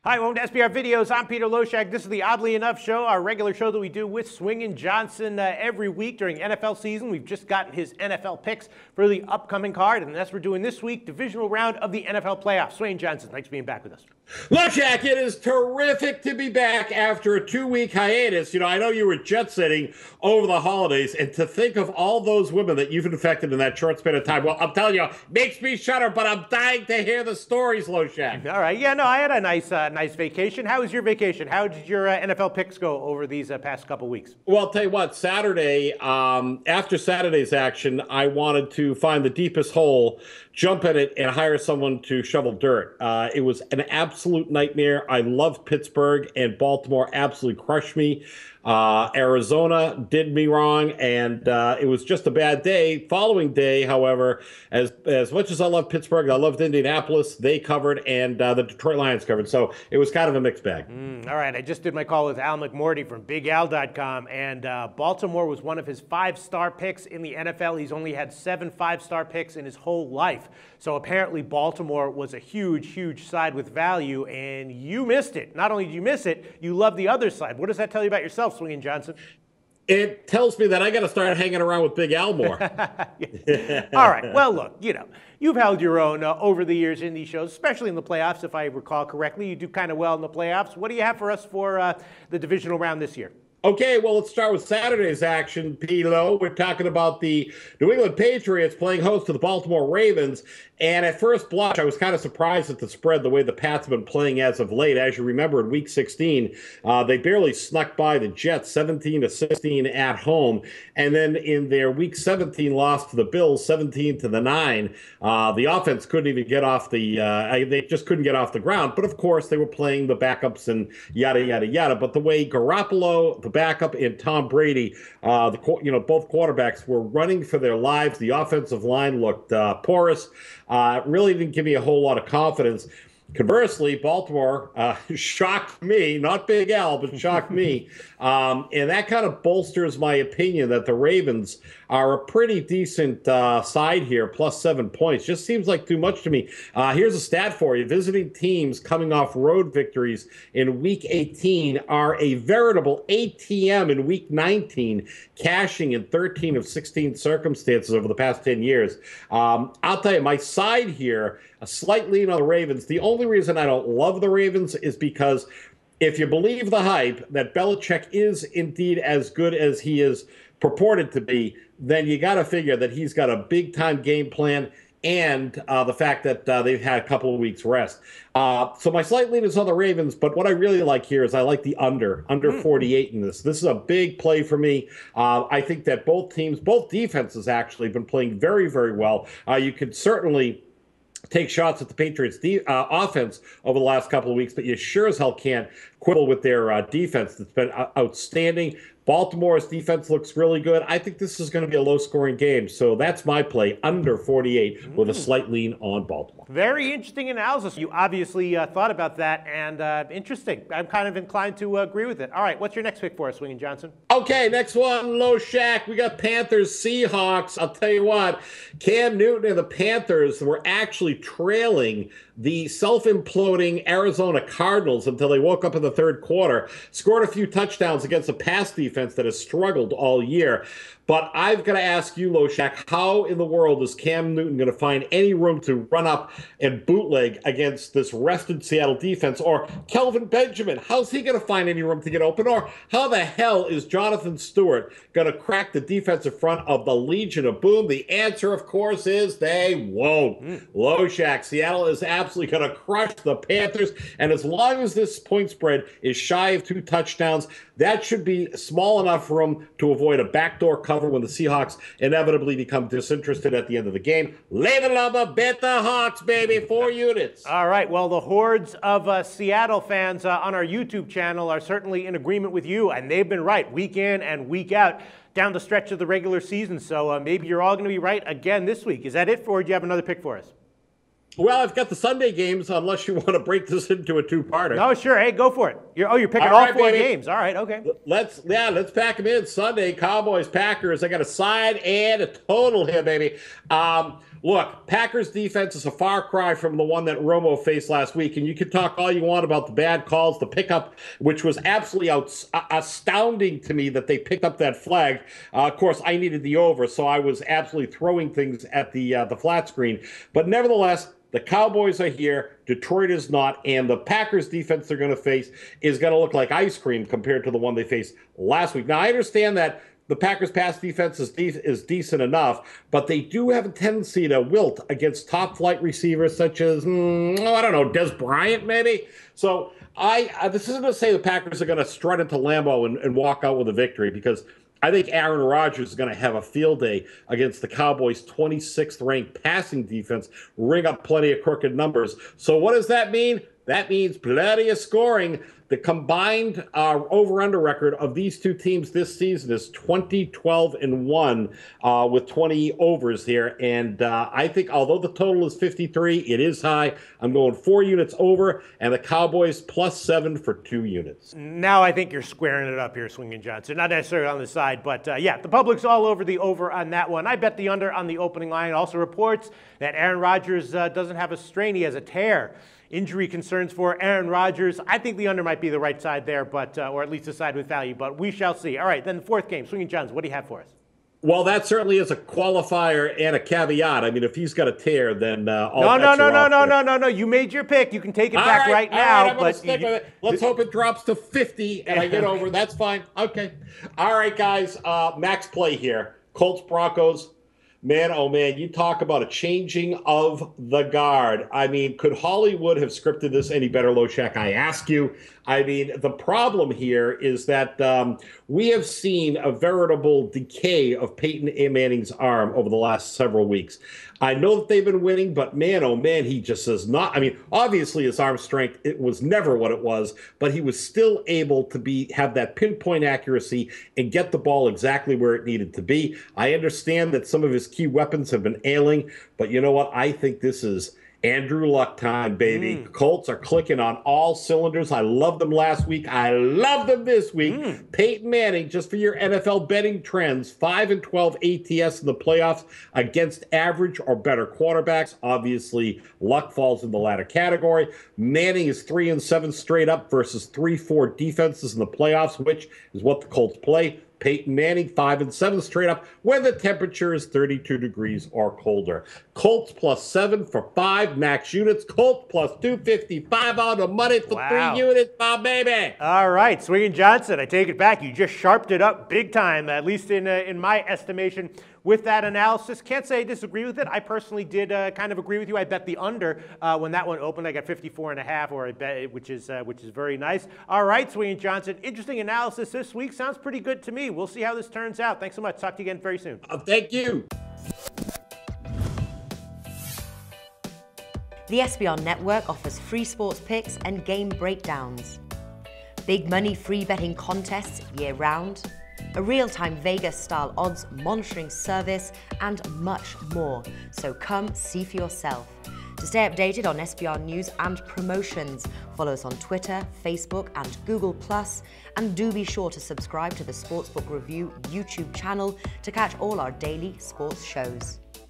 Hi, welcome to SBR Videos. I'm Peter Loshak. This is the Oddly Enough show, our regular show that we do with Swingin Johnson every week during NFL season. We've just gotten his NFL picks for the upcoming card, and that's what we're doing this week, divisional round of the NFL playoffs. Swingin Johnson, thanks for being back with us. Loshak, it is terrific to be back after a 2-week hiatus. I know you were jet-setting over the holidays, and to think of all those women that you've infected in that short span of time, well, I'm telling you, makes me shudder, but I'm dying to hear the stories, Loshak. All right. Yeah, no, I had a nice vacation. How was your vacation? How did your NFL picks go over these past couple weeks? Well, I'll tell you what, Saturday, after Saturday's action, I wanted to find the deepest hole, jump in it, and hire someone to shovel dirt. It was an absolute nightmare. I love Pittsburgh, and Baltimore absolutely crushed me. Arizona did me wrong, and it was just a bad day. Following day, however, as much as I love Pittsburgh, I loved Indianapolis. They covered, and the Detroit Lions covered. So it was kind of a mixed bag. All right, I just did my call with Al McMorty from BigAl.com, and Baltimore was one of his 5-star picks in the NFL. He's only had 7 5-star picks in his whole life. So apparently Baltimore was a huge side with value, and you missed it. Not only did you miss it, you love the other side. What does that tell you about yourself, Swingin Johnson? It tells me that I got to start hanging around with Big Al more. All right. Well, look, you've held your own over the years in these shows, especially in the playoffs, if I recall correctly. You do kind of well in the playoffs. What do you have for us for the divisional round this year? Okay, well, let's start with Saturday's action, P-Lo. We're talking about the New England Patriots playing host to the Baltimore Ravens. And at first blush, I was kind of surprised at the spread, the way the Pats have been playing as of late. As you remember, in Week 16, they barely snuck by the Jets 17-16 at home. And then in their Week 17 loss to the Bills, 17-9, the offense couldn't even get off they just couldn't get off the ground. But of course, they were playing the backups and yada, yada, yada. But the way Garoppolo, the backup, and Tom Brady, both quarterbacks were running for their lives. The offensive line looked porous. Really didn't give me a whole lot of confidence. Conversely, Baltimore shocked me, not Big Al, but shocked me. And that kind of bolsters my opinion that the Ravens are a pretty decent side here, plus 7 points. Just seems like too much to me. Here's a stat for you. Visiting teams coming off road victories in Week 18 are a veritable ATM in Week 19, cashing in 13 of 16 circumstances over the past 10 years. I'll tell you, my side here, a slight lean on the Ravens. The only reason I don't love the Ravens is because if you believe the hype that Belichick is indeed as good as he is purported to be, then you got to figure that he's got a big-time game plan and the fact that they've had a couple of weeks rest. So my slight lean is on the Ravens, but what I really like here is I like the under 48 in this. This is a big play for me. I think that both defenses actually have been playing very, very well. You could certainly take shots at the Patriots' offense over the last couple of weeks, but you sure as hell can't quibble with their defense that's been outstanding. Baltimore's defense looks really good. I think this is going to be a low-scoring game, so that's my play, under 48, with a slight lean on Baltimore. Very interesting analysis. You obviously thought about that, and interesting. I'm kind of inclined to agree with it. All right, what's your next pick for us, Swingin Johnson? Okay, next one, Loshak. We got Panthers, Seahawks. I'll tell you what, Cam Newton and the Panthers were actually trailing the self-imploding Arizona Cardinals until they woke up in the third quarter, scored a few touchdowns against a pass defense that has struggled all year. But I've got to ask you, Loshak, how in the world is Cam Newton going to find any room to run up and bootleg against this rested Seattle defense? Or Kelvin Benjamin, how's he going to find any room to get open? Or how the hell is Jonathan Stewart going to crack the defensive front of the Legion of Boom? The answer, of course, is they won't. Loshak, Seattle is absolutely going to crush the Panthers. And as long as this point spread is shy of 2 touchdowns, that should be small enough room to avoid a backdoor cover when the Seahawks inevitably become disinterested at the end of the game. Lay the lumber, bet the Hawks, baby, 4 units. All right, well, the hordes of Seattle fans on our YouTube channel are certainly in agreement with you, and they've been right week in and week out down the stretch of the regular season. So maybe you're all going to be right again this week. Is that it, or do you have another pick for us? Well, I've got the Sunday games, unless you want to break this into a two-parter. No, sure. Hey, go for it. You're picking all right, 4 games. All right, okay. Let's pack them in. Sunday, Cowboys, Packers. I got a side and a total here, baby. Look, Packers defense is a far cry from the one that Romo faced last week, and you can talk all you want about the bad calls, the pickup, which was absolutely astounding to me that they picked up that flag. Of course, I needed the over, so I was absolutely throwing things at the flat screen. But nevertheless, the Cowboys are here, Detroit is not, and the Packers defense they're going to face is going to look like ice cream compared to the one they faced last week. Now, I understand that the Packers' pass defense is decent enough, but they do have a tendency to wilt against top-flight receivers such as, I don't know, Des Bryant maybe? So this isn't to say the Packers are going to strut into Lambeau and walk out with a victory, because I think Aaron Rodgers is going to have a field day against the Cowboys' 26th-ranked passing defense, ring up plenty of crooked numbers. So what does that mean? That means plenty of scoring. The combined over-under record of these two teams this season is 20-12-1 with 20 overs here. And I think although the total is 53, it is high. I'm going 4 units over, and the Cowboys +7 for 2 units. Now I think you're squaring it up here, Swingin Johnson. Not necessarily on the side, but yeah, the public's all over the over on that one. I bet the under on the opening line. It also reports that Aaron Rodgers doesn't have a strain. He has a tear. Injury concerns for Aaron Rodgers. I think the under might be the right side there, but or at least a side with value, but we shall see. All right, then the fourth game, Swingin Johnson, what do you have for us? Well, that certainly is a qualifier and a caveat. I mean, if he's got a tear, then No. You made your pick. You can take it back right now. I'm gonna stick with it. Let's hope it drops to 50 and I get over. That's fine. Okay. All right, guys. Max play here. Colts, Broncos. Man, oh man, you talk about a changing of the guard. I mean, could Hollywood have scripted this any better, Loshak? I ask you. I mean, the problem here is that we have seen a veritable decay of Peyton Manning's arm over the last several weeks. I know that they've been winning, but man, oh man, he just does not. I mean, obviously his arm strength, it was never what it was, but he was still able to have that pinpoint accuracy and get the ball exactly where it needed to be. I understand that some of his key weapons have been ailing, but you know what? I think this is Andrew Luck time, baby. Colts are clicking on all cylinders. I loved them last week. I love them this week. Peyton Manning, just for your NFL betting trends, 5-12 ATS in the playoffs against average or better quarterbacks. Obviously, Luck falls in the latter category. Manning is 3-7 straight up versus 3-4 defenses in the playoffs, which is what the Colts play. Peyton Manning, 5-7 straight up when the temperature is 32 degrees or colder. Colts +7 for 5 max units. Colts +255 on the money for 3 units, my baby. All right, Swingin Johnson, I take it back. You just sharped it up big time, at least in my estimation. With that analysis, can't say I disagree with it. I personally did kind of agree with you. I bet the under when that one opened. I got 54.5, or I bet, which is very nice. All right, Swingin Johnson, interesting analysis this week. Sounds pretty good to me. We'll see how this turns out. Thanks so much. Talk to you again very soon. Thank you. The SBR Network offers free sports picks and game breakdowns, big money free betting contests year-round, a real-time Vegas-style odds monitoring service, and much more. So come see for yourself. To stay updated on SBR news and promotions, follow us on Twitter, Facebook, and Google+, and do be sure to subscribe to the Sportsbook Review YouTube channel to catch all our daily sports shows.